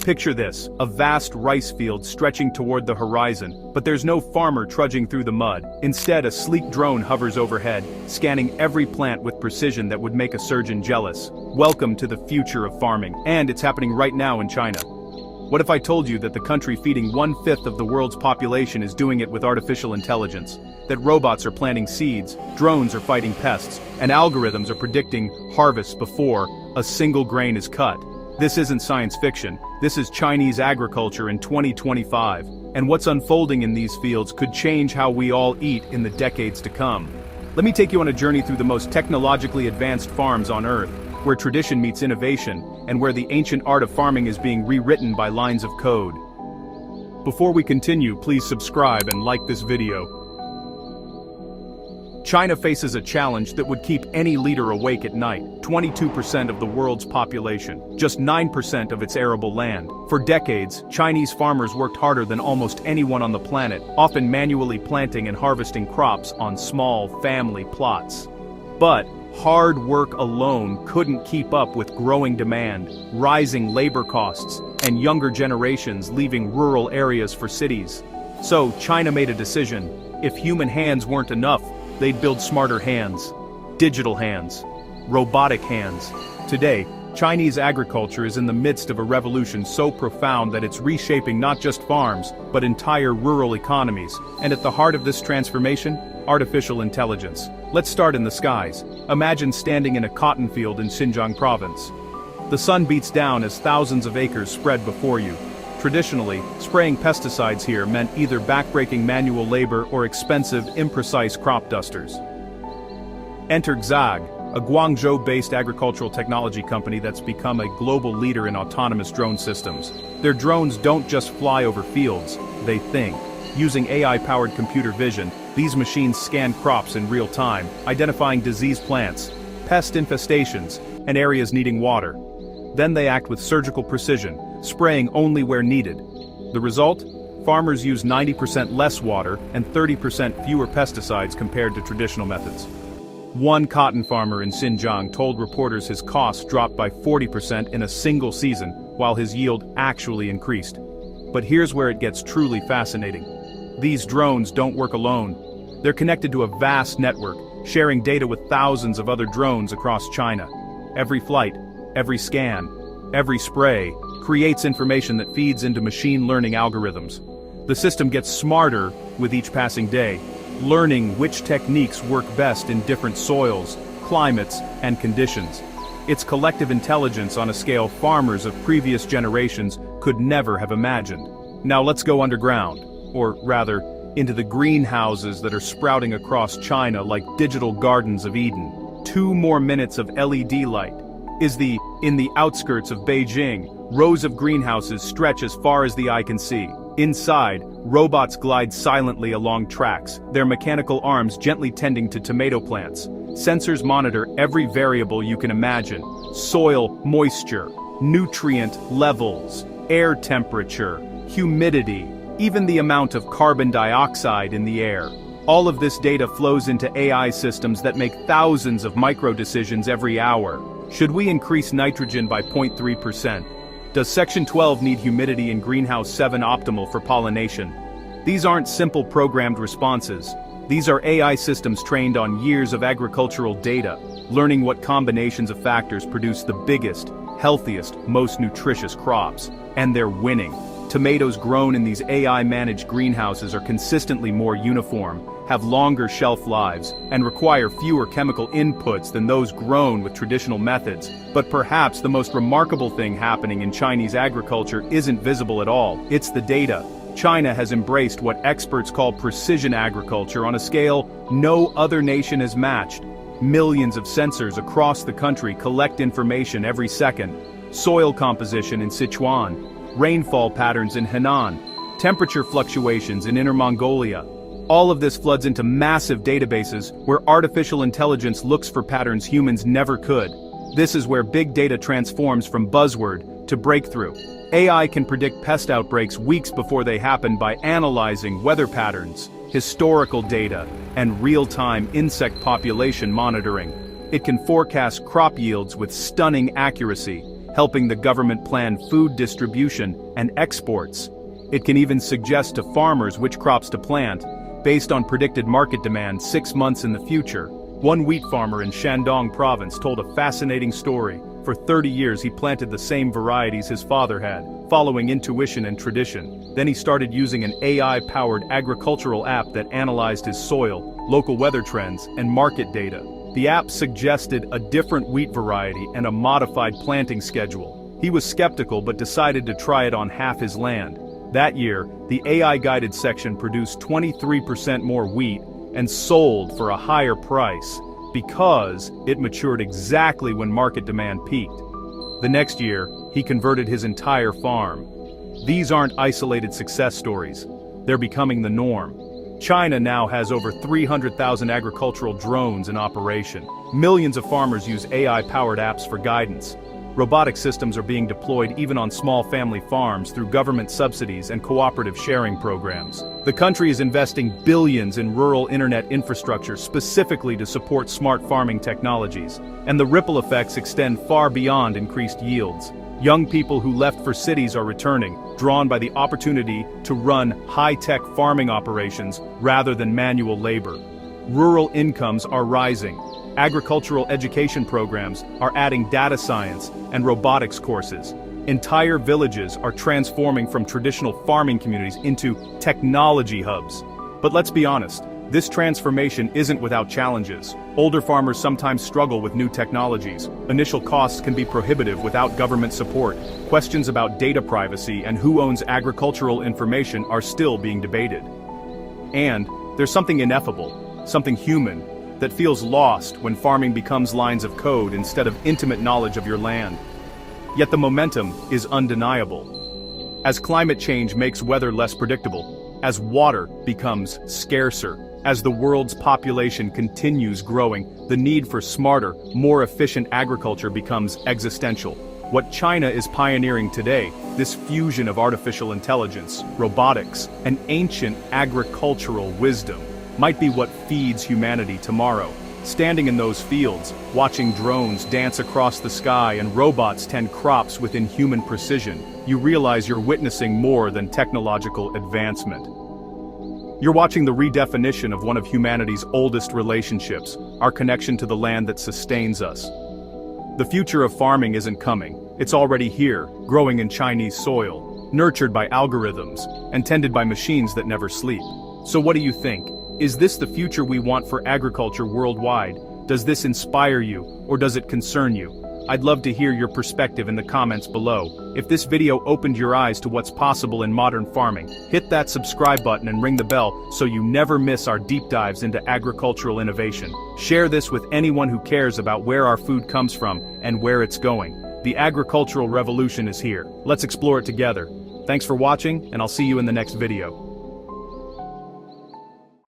Picture this, a vast rice field stretching toward the horizon, but there's no farmer trudging through the mud. Instead, a sleek drone hovers overhead, scanning every plant with precision that would make a surgeon jealous. Welcome to the future of farming, and it's happening right now in China. What if I told you that the country feeding 1/5 of the world's population is doing it with artificial intelligence? That robots are planting seeds, drones are fighting pests, and algorithms are predicting harvests before a single grain is cut? This isn't science fiction, this is Chinese agriculture in 2025, and what's unfolding in these fields could change how we all eat in the decades to come. Let me take you on a journey through the most technologically advanced farms on Earth, where tradition meets innovation, and where the ancient art of farming is being rewritten by lines of code. Before we continue, please subscribe and like this video. China faces a challenge that would keep any leader awake at night. 22% of the world's population, just 9% of its arable land. For decades, Chinese farmers worked harder than almost anyone on the planet, often manually planting and harvesting crops on small, family plots. But hard work alone couldn't keep up with growing demand, rising labor costs, and younger generations leaving rural areas for cities. So China made a decision. If human hands weren't enough, they'd build smarter hands, digital hands, robotic hands. Today, Chinese agriculture is in the midst of a revolution so profound that it's reshaping not just farms, but entire rural economies. And at the heart of this transformation, artificial intelligence. Let's start in the skies. Imagine standing in a cotton field in Xinjiang province. The sun beats down as thousands of acres spread before you. Traditionally, spraying pesticides here meant either backbreaking manual labor or expensive, imprecise crop dusters. Enter Xag, a Guangzhou-based agricultural technology company that's become a global leader in autonomous drone systems. Their drones don't just fly over fields, they think. Using AI-powered computer vision, these machines scan crops in real time, identifying diseased plants, pest infestations, and areas needing water. Then they act with surgical precision, spraying only where needed. The result? Farmers use 90% less water and 30% fewer pesticides compared to traditional methods. One cotton farmer in Xinjiang told reporters his costs dropped by 40% in a single season, while his yield actually increased. But here's where it gets truly fascinating. These drones don't work alone. They're connected to a vast network, sharing data with thousands of other drones across China. Every flight, every scan, every spray creates information that feeds into machine learning algorithms. The system gets smarter with each passing day, learning which techniques work best in different soils, climates, and conditions. It's collective intelligence on a scale farmers of previous generations could never have imagined. Now let's go underground, or rather, into the greenhouses that are sprouting across China like digital gardens of Eden. 2 more minutes of LED light. In the outskirts of Beijing, rows of greenhouses stretch as far as the eye can see. Inside, robots glide silently along tracks, their mechanical arms gently tending to tomato plants. Sensors monitor every variable you can imagine: soil moisture, nutrient levels, air temperature, humidity, even the amount of carbon dioxide in the air. All of this data flows into AI systems that make thousands of micro-decisions every hour. Should we increase nitrogen by 0.3%? Does Section 12 need humidity in Greenhouse 7 optimal for pollination? These aren't simple programmed responses. These are AI systems trained on years of agricultural data, learning what combinations of factors produce the biggest, healthiest, most nutritious crops. And they're winning. Tomatoes grown in these AI-managed greenhouses are consistently more uniform, have longer shelf lives, and require fewer chemical inputs than those grown with traditional methods. But perhaps the most remarkable thing happening in Chinese agriculture isn't visible at all. It's the data. China has embraced what experts call precision agriculture on a scale no other nation has matched. Millions of sensors across the country collect information every second. Soil composition in Sichuan, rainfall patterns in Henan, temperature fluctuations in Inner Mongolia. All of this floods into massive databases where artificial intelligence looks for patterns humans never could. This is where big data transforms from buzzword to breakthrough. AI can predict pest outbreaks weeks before they happen by analyzing weather patterns, historical data, and real-time insect population monitoring. It can forecast crop yields with stunning accuracy, helping the government plan food distribution and exports. It can even suggest to farmers which crops to plant, based on predicted market demand 6 months in the future. One wheat farmer in Shandong province told a fascinating story. For 30 years he planted the same varieties his father had, following intuition and tradition. Then he started using an AI-powered agricultural app that analyzed his soil, local weather trends, and market data. The app suggested a different wheat variety and a modified planting schedule. He was skeptical but decided to try it on half his land. That year, the AI-guided section produced 23% more wheat and sold for a higher price because it matured exactly when market demand peaked. The next year, he converted his entire farm. These aren't isolated success stories. They're becoming the norm. China now has over 300,000 agricultural drones in operation. Millions of farmers use AI-powered apps for guidance. Robotic systems are being deployed even on small family farms through government subsidies and cooperative sharing programs. The country is investing billions in rural internet infrastructure specifically to support smart farming technologies, and the ripple effects extend far beyond increased yields. Young people who left for cities are returning, drawn by the opportunity to run high-tech farming operations rather than manual labor. Rural incomes are rising. Agricultural education programs are adding data science and robotics courses. Entire villages are transforming from traditional farming communities into technology hubs. But let's be honest, this transformation isn't without challenges. Older farmers sometimes struggle with new technologies. Initial costs can be prohibitive without government support. Questions about data privacy and who owns agricultural information are still being debated. And there's something ineffable, something human, that feels lost when farming becomes lines of code instead of intimate knowledge of your land. Yet the momentum is undeniable. As climate change makes weather less predictable, as water becomes scarcer, as the world's population continues growing, the need for smarter, more efficient agriculture becomes existential. What China is pioneering today, this fusion of artificial intelligence, robotics, and ancient agricultural wisdom, might be what feeds humanity tomorrow. Standing in those fields, watching drones dance across the sky and robots tend crops within human precision, you realize you're witnessing more than technological advancement. You're watching the redefinition of one of humanity's oldest relationships, our connection to the land that sustains us. The future of farming isn't coming, it's already here, growing in Chinese soil, nurtured by algorithms, and tended by machines that never sleep. So what do you think? Is this the future we want for agriculture worldwide? Does this inspire you, or does it concern you? I'd love to hear your perspective in the comments below. If this video opened your eyes to what's possible in modern farming, hit that subscribe button and ring the bell so you never miss our deep dives into agricultural innovation. Share this with anyone who cares about where our food comes from and where it's going. The agricultural revolution is here. Let's explore it together. Thanks for watching, and I'll see you in the next video.